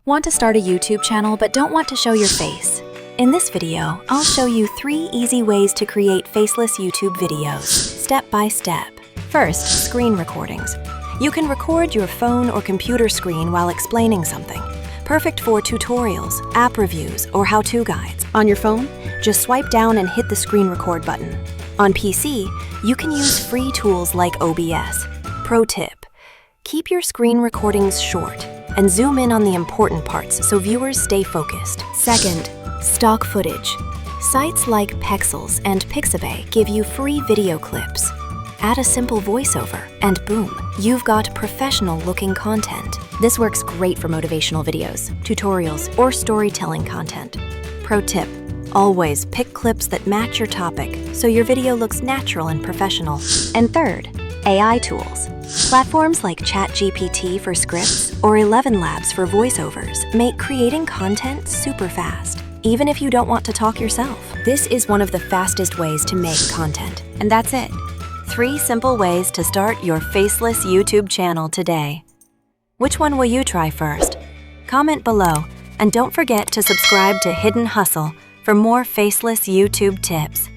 Want to start a YouTube channel but don't want to show your face? In this video, I'll show you 3 easy ways to create faceless YouTube videos, step by step. First, screen recordings. You can record your phone or computer screen while explaining something. Perfect for tutorials, app reviews, or how-to guides. On your phone, just swipe down and hit the screen record button. On PC, you can use free tools like OBS. Pro tip: keep your screen recordings short and zoom in on the important parts so viewers stay focused. Second, stock footage. Sites like Faceless and Pixabay give you free video clips. Add a simple voiceover, and boom, you've got professional-looking content. This works great for motivational videos, tutorials, or storytelling content. Pro tip: always pick clips that match your topic so your video looks natural and professional. And third, AI tools. Platforms like ChatGPT for scripts or 11 Labs for voiceovers make creating content super fast, even if you don't want to talk yourself. This is one of the fastest ways to make content, and that's it. 3 simple ways to start your faceless YouTube channel today. Which one will you try first? Comment below, and don't forget to subscribe to Hidden Hustle for more faceless YouTube tips.